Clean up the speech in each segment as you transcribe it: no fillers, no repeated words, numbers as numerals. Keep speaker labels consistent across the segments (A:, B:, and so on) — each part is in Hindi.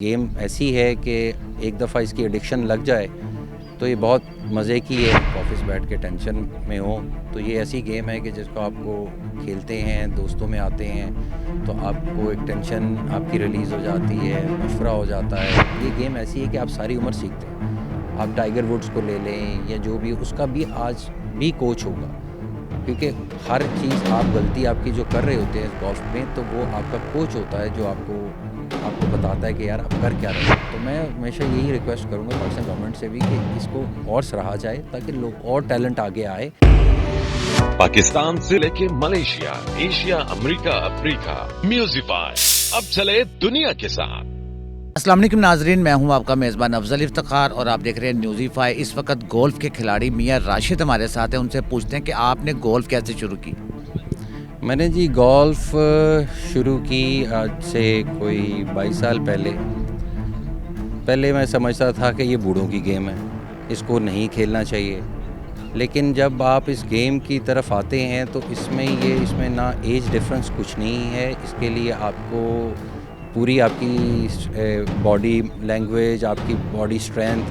A: गेम ऐसी है कि एक दफ़ा इसकी एडिक्शन लग जाए तो ये बहुत मज़े की है। ऑफिस बैठ के टेंशन में हो तो ये ऐसी गेम है कि जिसको आपको खेलते हैं, दोस्तों में आते हैं तो आपको एक टेंशन आपकी रिलीज़ हो जाती है, मशवरा हो जाता है। ये गेम ऐसी है कि आप सारी उम्र सीखते हैं। आप टाइगर वुड्स को ले लें या जो भी, उसका भी आज भी कोच होगा, क्योंकि हर चीज़ आप गलती आपकी जो कर रहे होते हैं गोल्फ में, तो वो आपका कोच होता है जो आपको आपको बताता है कि यार अब कर क्या रहे हो। तो मैं हमेशा यही रिक्वेस्ट करूँगा पाकिस्तान गवर्नमेंट से भी कि इसको और सराहा जाए ताकि लोग और टैलेंट आगे आए।
B: पाकिस्तान से लेके मलेशिया, एशिया, अमेरिका, अफ्रीका, म्यूजिफाई अब चले दुनिया के साथ।
C: अस्सलाम वालेकुम नाजरीन, मैं हूं आपका मेज़बान अफजल इफ्तिखार और आप देख रहे हैं न्यूज़ीफाई। इस वक्त गोल्फ के खिलाड़ी मियां राशिद हमारे साथ हैं। उनसे पूछते हैं कि आपने गोल्फ कैसे शुरू की।
A: मैंने जी गोल्फ शुरू की आज से कोई 22 साल पहले मैं समझता था कि ये बूढ़ों की गेम है, इसको नहीं खेलना चाहिए। लेकिन जब आप इस गेम की तरफ आते हैं तो इसमें ना एज डिफरेंस कुछ नहीं है। इसके लिए आपको पूरी आपकी बॉडी लैंग्वेज, आपकी बॉडी स्ट्रेंथ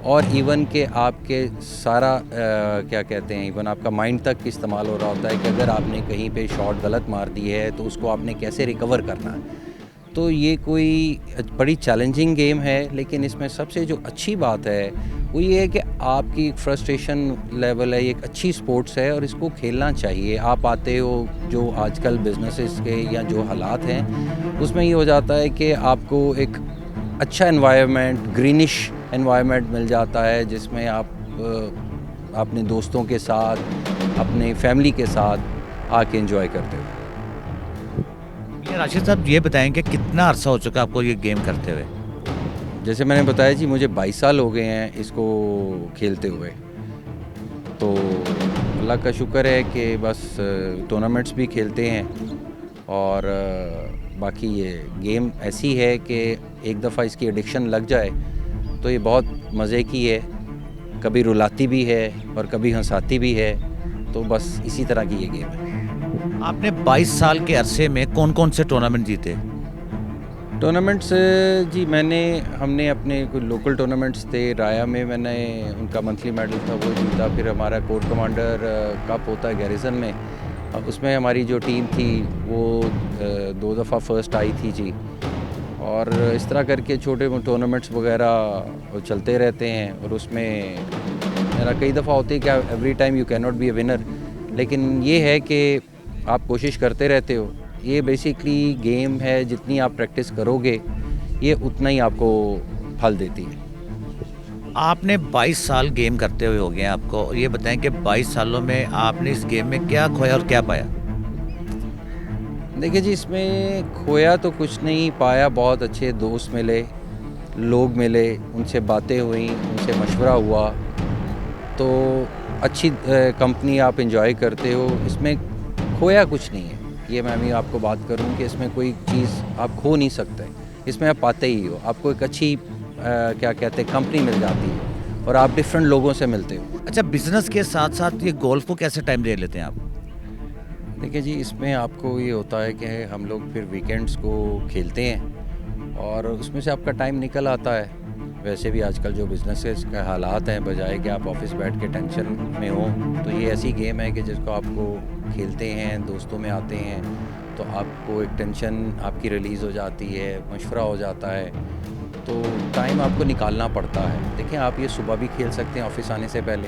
A: और इवन के आपके सारा क्या कहते हैं, इवन आपका माइंड तक इस्तेमाल हो रहा होता है कि अगर आपने कहीं पे शॉट गलत मार दी है तो उसको आपने कैसे रिकवर करना है। तो ये कोई बड़ी चैलेंजिंग गेम है, लेकिन इसमें सबसे जो अच्छी बात है वो ये है कि आपकी फ्रस्ट्रेशन लेवल है, ये एक अच्छी स्पोर्ट्स है और इसको खेलना चाहिए। आप आते हो जो आजकल बिजनेसेस के या जो हालात हैं उसमें ये हो जाता है कि आपको एक अच्छा एनवायरनमेंट, ग्रीनिश एनवायरनमेंट मिल जाता है जिसमें आप अपने दोस्तों के साथ, अपने फैमिली के साथ आके एंजॉय करते हो।
C: मियां राशिद साहब, ये बताएं कि कितना अरसा हो चुका आपको ये गेम करते हुए।
A: जैसे मैंने बताया जी, मुझे 22 साल हो गए हैं इसको खेलते हुए। तो अल्लाह का शुक्र है कि बस टूर्नामेंट्स भी खेलते हैं और बाकी ये गेम ऐसी है कि एक दफ़ा इसकी एडिक्शन लग जाए तो ये बहुत मज़े की है, कभी रुलाती भी है और कभी हंसाती भी है। तो बस इसी तरह की ये गेम है।
C: आपने 22 साल के अरसे में कौन कौन से टूर्नामेंट जीते?
A: टूर्नामेंट्स जी हमने अपने कोई लोकल टूर्नामेंट्स थे। राया में मैंने उनका मंथली मेडल था वो जीता। फिर हमारा कोर कमांडर कप होता है गैरिसन में, उसमें हमारी जो टीम थी वो 2 दफ़ा फर्स्ट आई थी जी। और इस तरह करके छोटे टूर्नामेंट्स वगैरह चलते रहते हैं और उसमें मेरा कई दफ़ा होती है कि every time you can not be A winner, लेकिन ये है कि आप कोशिश करते रहते हो। ये बेसिकली गेम है, जितनी आप प्रैक्टिस करोगे ये उतना ही आपको फल देती है।
C: आपने 22 साल गेम करते हुए हो गए हैं आपको। ये बताएं कि 22 सालों में आपने इस गेम में क्या खोया और क्या पाया?
A: देखिए जी, इसमें खोया तो कुछ नहीं, पाया बहुत अच्छे दोस्त मिले, लोग मिले, उनसे बातें हुई, उनसे मशवरा हुआ, तो अच्छी कंपनी आप एंजॉय करते हो। इसमें खोया कुछ नहीं है। ये मैं भी आपको बात करूं कि इसमें कोई चीज़ आप खो नहीं सकते, इसमें आप पाते ही हो। आपको एक अच्छी क्या कहते हैं, कंपनी मिल जाती है और आप डिफरेंट लोगों से मिलते हो।
C: अच्छा, बिजनेस के साथ साथ ये गोल्फ को कैसे टाइम दे लेते हैं आप?
A: देखिए जी, इसमें आपको ये होता है कि हम लोग फिर वीकेंड्स को खेलते हैं और उसमें से आपका टाइम निकल आता है। वैसे भी आजकल जो बिजनेसेस के हालात हैं, बजाय कि आप ऑफिस बैठ के टेंशन में हो, तो ये ऐसी गेम है कि जिसको आपको खेलते हैं, दोस्तों में आते हैं तो आपको एक टेंशन आपकी रिलीज़ हो जाती है, मशवरा हो जाता है, तो टाइम आपको निकालना पड़ता है। देखिए, आप ये सुबह भी खेल सकते हैं ऑफिस आने से पहले,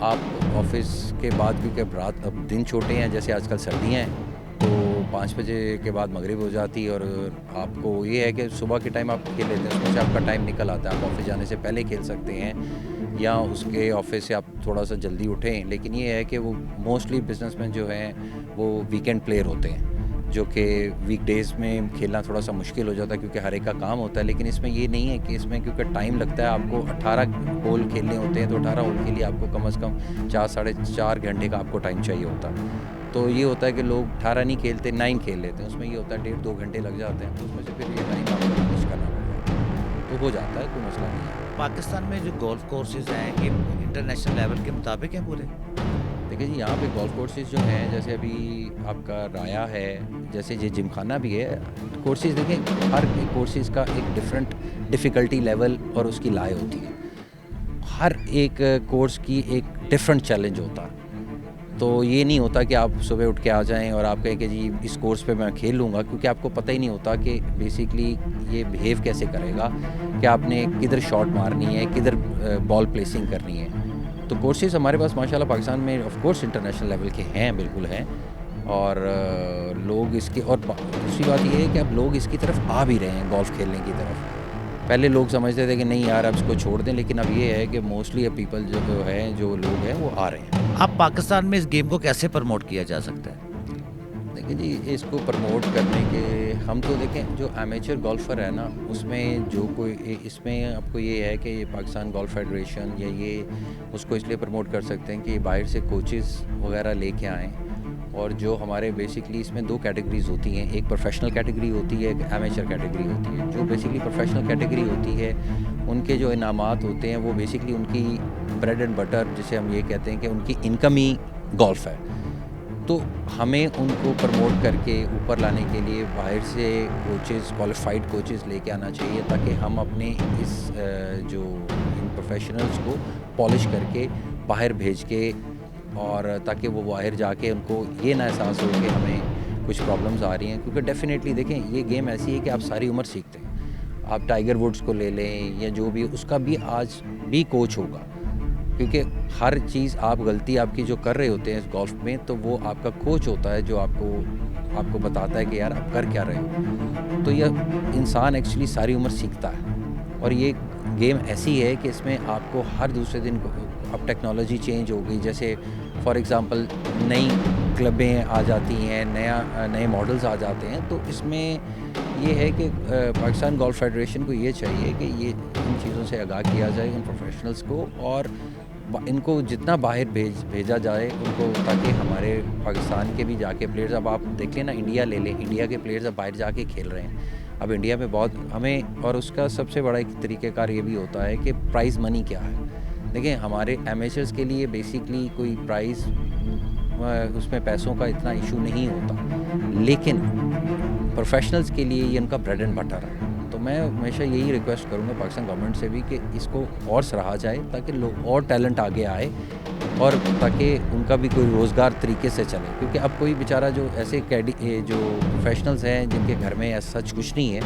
A: आप ऑफिस के बाद, क्योंकि अब दिन छोटे हैं, जैसे आजकल सर्दियाँ हैं तो 5 बजे के बाद मगरिब हो जाती है और आपको ये है कि सुबह के टाइम आप खेल लेते हैं, उसमें से आपका टाइम निकल आता है। आप ऑफिस जाने से पहले खेल सकते हैं या उसके ऑफिस से आप थोड़ा सा जल्दी उठें। लेकिन ये है कि वो मोस्टली बिजनेसमैन जो हैं वो वीकेंड प्लेयर होते हैं, जो कि वीकडेज़ में खेलना थोड़ा सा मुश्किल हो जाता है क्योंकि हर एक का काम होता है। लेकिन इसमें ये नहीं है कि इसमें क्योंकि टाइम लगता है, आपको 18 होल खेलने होते हैं तो 18 होल के लिए आपको कम से कम 4 साढ़े 4 घंटे का आपको टाइम चाहिए होता है। तो ये होता है कि लोग 18 नहीं खेलते, 9 खेल लेते हैं, उसमें ये होता है 1.5-2 घंटे लग जाते हैं, तो उसमें से फिर ये टाइम आपको मैनेज करना पड़ता है, तो हो जाता है, कोई मसला नहीं है।
C: पाकिस्तान में जो गोल्फ कोर्सेज हैं ये इंटरनेशनल लेवल के मुताबिक हैं पूरे?
A: देखिए जी, यहाँ पे गोल्फ कोर्सेज़ जो हैं, जैसे अभी आपका राया है, जैसे ये जिमखाना भी है। कोर्सेज़ देखें, हर कोर्सेज़ का एक डिफरेंट डिफ़िकल्टी लेवल और उसकी लाए होती है। हर एक कोर्स की एक डिफरेंट चैलेंज होता है। तो ये नहीं होता कि आप सुबह उठ के आ जाएँ और आप कहें कि जी इस कोर्स पे मैं खेल लूँगा, क्योंकि आपको पता ही नहीं होता कि बेसिकली ये बिहेव कैसे करेगा, कि आपने किधर शॉट मारनी है, किधर बॉल प्लेसिंग करनी है। तो कोर्सेज़ हमारे पास माशाल्लाह पाकिस्तान में ऑफ कोर्स इंटरनेशनल लेवल के हैं, बिल्कुल हैं। और लोग इसके और दूसरी बात ये है कि अब लोग इसकी तरफ आ भी रहे हैं, गोल्फ़ खेलने की तरफ। पहले लोग समझते थे कि नहीं यार अब इसको छोड़ दें, लेकिन अब ये है कि मोस्टली अब पीपल जो है, जो लोग हैं वो आ रहे हैं।
C: अब पाकिस्तान में इस गेम को कैसे प्रमोट किया जा सकता है?
A: देखिए जी, इसको प्रमोट करने के हम तो देखें, जो एमेचर गोल्फ़र है ना, उसमें जो कोई इसमें आपको ये है कि ये पाकिस्तान गोल्फ़ फेडरेशन या ये उसको इसलिए प्रमोट कर सकते हैं कि बाहर से कोचेज़ वगैरह लेके आएँ। और जो हमारे बेसिकली इसमें 2 कैटेगरीज़ होती हैं, एक प्रोफेशनल कैटेगरी होती है, एक एमेचर कैटेगरी होती है। जो बेसिकली प्रोफेशनल कैटेगरी होती है, उनके जो इनामात होते हैं वो बेसिकली उनकी ब्रेड एंड बटर, जिसे हम ये कहते हैं कि उनकी इनकम ही गोल्फ़ है। तो हमें उनको प्रमोट करके ऊपर लाने के लिए बाहर से कोचेज़, क्वालिफ़ाइड कोचेज़ लेके आना चाहिए, ताकि हम अपने इस जो इन प्रोफेशनल्स को पॉलिश करके बाहर भेज के, और ताकि वो बाहर जाके उनको ये ना एहसास हो कि हमें कुछ प्रॉब्लम्स आ रही हैं। क्योंकि डेफ़िनेटली देखें, ये गेम ऐसी है कि आप सारी उम्र सीखते हैं। आप टाइगर वुड्स को ले लें या जो भी, उसका भी आज भी कोच होगा, क्योंकि हर चीज़ आप गलती आपकी जो कर रहे होते हैं इस गोल्फ़ में, तो वो आपका कोच होता है जो आपको बताता है कि यार आप कर क्या रहे हो। तो यह इंसान एक्चुअली सारी उम्र सीखता है। और ये गेम ऐसी है कि इसमें आपको हर दूसरे दिन अब टेक्नोलॉजी चेंज हो गई, जैसे फॉर एग्ज़ाम्पल नई क्लबें आ जाती हैं, नए मॉडल्स आ जाते हैं। तो इसमें ये है कि पाकिस्तान गोल्फ़ फेडरेशन को ये चाहिए कि ये इन चीज़ों से आगाह किया जाए इन प्रोफेशनल्स को, और इनको जितना बाहर भेजा जाए उनको, ताकि हमारे पाकिस्तान के भी जाके प्लेयर्स, अब आप देख लें ना, इंडिया ले लें, इंडिया के प्लेयर्स अब बाहर जाके खेल रहे हैं। अब इंडिया में बहुत हमें, और उसका सबसे बड़ा एक तरीक़ेकार ये भी होता है कि प्राइज़ मनी क्या है। देखिए, हमारे एमेचर्स के लिए बेसिकली कोई प्राइज़ उसमें पैसों का इतना इशू नहीं होता, लेकिन प्रोफेशनल्स के लिए ये उनका ब्रेड एंड बटर है। तो मैं हमेशा यही रिक्वेस्ट करूँगा पाकिस्तान गवर्नमेंट से भी कि इसको और सराहा जाए, ताकि लोग और टैलेंट आगे आए, और ताकि उनका भी कोई रोज़गार तरीके से चले। क्योंकि अब कोई बेचारा जो ऐसे जो प्रोफेशनल्स हैं जिनके घर में ऐसा सच कुछ नहीं है,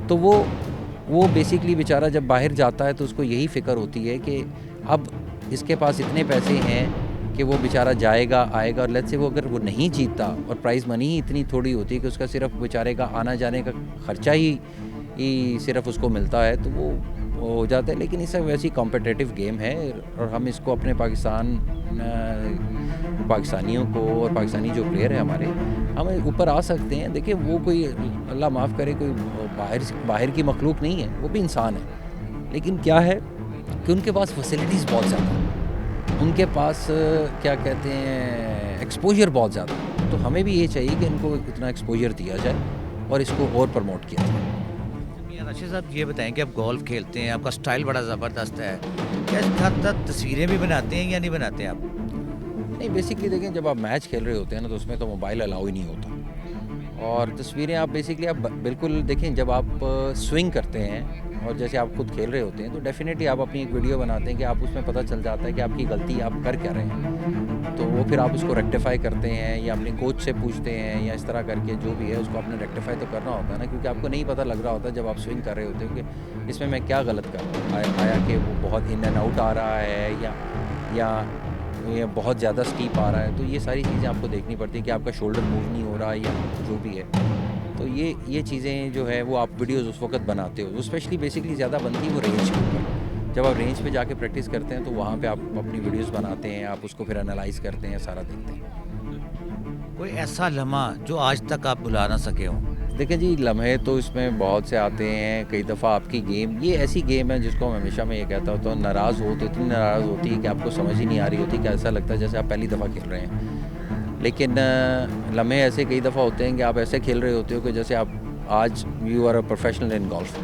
A: तो वो बेसिकली बेचारा जब बाहर जाता है तो उसको यही फ़िक्र होती है कि अब इसके पास इतने पैसे हैं कि वो बेचारा जाएगा, आएगा, और लेट्स से वो अगर वो नहीं जीतता, और प्राइज़ मनी ही इतनी थोड़ी होती है कि उसका सिर्फ बेचारे का आना जाने का ख़र्चा ही सिर्फ उसको मिलता है, तो वो हो जाता है। लेकिन इस वैसी कॉम्पिटिटिव गेम है, और हम इसको अपने पाकिस्तानियों को, और पाकिस्तानी जो प्लेयर है हमारे, हम ऊपर आ सकते हैं। देखिए, वो कोई, अल्लाह माफ़ करे, कोई बाहर की मखलूक नहीं है, वो भी इंसान है। लेकिन क्या है कि उनके पास फैसिलिटीज़ बहुत ज़्यादा हैं, उनके पास क्या कहते हैं, एक्सपोजर बहुत ज़्यादा है। तो हमें भी ये चाहिए कि इनको इतना एक्सपोजर दिया जाए और इसको और प्रमोट किया जाए।
C: मियां राशिद साहब, ये बताएं कि आप गोल्फ खेलते हैं, आपका स्टाइल बड़ा ज़बरदस्त है, क्या साथ साथ तस्वीरें भी बनाते हैं या नहीं बनाते आप?
A: नहीं, बेसिकली देखें, जब आप मैच खेल रहे होते हैं ना, तो उसमें तो मोबाइल अलाउ ही नहीं होता, और तस्वीरें आप बेसिकली आप बिल्कुल देखें, जब आप स्विंग करते हैं और जैसे आप खुद खेल रहे होते हैं, तो डेफ़िनेटली आप अपनी एक वीडियो बनाते हैं कि आप उसमें पता चल जाता है कि आपकी गलती आप कर क्या रहे हैं। तो वो फिर आप उसको रेक्टिफ़ाई करते हैं, या अपने कोच से पूछते हैं, या इस तरह करके जो भी है उसको आपने रेक्टिफ़ाई तो करना होता है ना, क्योंकि आपको नहीं पता लग रहा होता जब आप स्विंग कर रहे होते हैं कि इसमें मैं क्या गलत कर रहा हूँ, आया कि वो बहुत इन एंड आउट आ रहा है, या बहुत ज़्यादा स्टीप आ रहा है। तो ये सारी चीज़ें आपको देखनी पड़ती है कि आपका शोल्डर मूव नहीं हो रहा है, या जो भी है। तो ये चीज़ें जो है वो आप वीडियोज़ उस वक्त बनाते हो, स्पेशली बेसिकली ज़्यादा बनती है वो रेंज के ऊपर। जब आप रेंज पे जाके प्रैक्टिस करते हैं, तो वहाँ पे आप अपनी वीडियोज़ बनाते हैं, आप उसको फिर एनालाइज़ करते हैं, सारा देखते हैं।
C: कोई ऐसा लम्हा जो आज तक आप भुला ना सके हों?
A: देखिए जी, लम्हे तो इसमें बहुत से आते हैं। कई दफ़ा आपकी गेम, ये ऐसी गेम है जिसको हमेशा मैं ये कहता हूँ, तो नाराज़ हो तो इतनी नाराज़ होती है कि आपको समझ ही नहीं आ रही होती, कि ऐसा लगता है जैसे आप पहली दफ़ा खेल रहे हैं। लेकिन लम्हे ऐसे कई दफ़ा होते हैं कि आप ऐसे खेल रहे होते हो कि जैसे आप आज you are a professional in golf.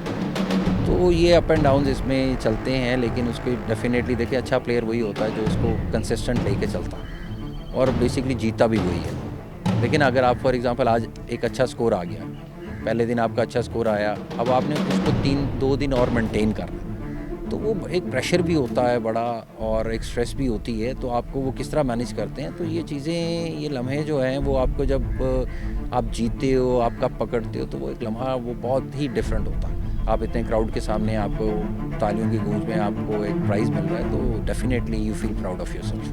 A: तो ये अप एंड डाउन इसमें चलते हैं, लेकिन उसको डेफिनेटली देखिए, अच्छा प्लेयर वही होता है जो उसको कंसिस्टेंट लेके चलता है। और बेसिकली जीता भी वही है। लेकिन अगर आप फॉर एग्जांपल आज एक अच्छा स्कोर आ गया, पहले दिन आपका अच्छा स्कोर आया, अब आपने उसको 2 दिन और मेंटेन करना, तो वो एक प्रेशर भी होता है बड़ा और एक स्ट्रेस भी होती है, तो आपको वो किस तरह मैनेज करते हैं। तो ये चीज़ें, ये लम्हे जो हैं वो आपको जब आप जीते हो, आप कप पकड़ते हो, तो वो एक लम्हा वो बहुत ही डिफरेंट होता है। आप इतने क्राउड के सामने आपको तालियों की गूंज में आपको एक प्राइज़ मिल रहा है, तो definitely you feel proud of yourself.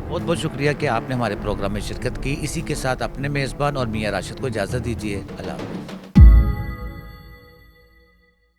C: बहुत बहुत शुक्रिया कि आपने हमारे प्रोग्राम में शिरकत की। इसी के साथ अपने मेज़बान और मियां राशिद को इजाज़त दीजिए। अल्लाह हाफ़िज़।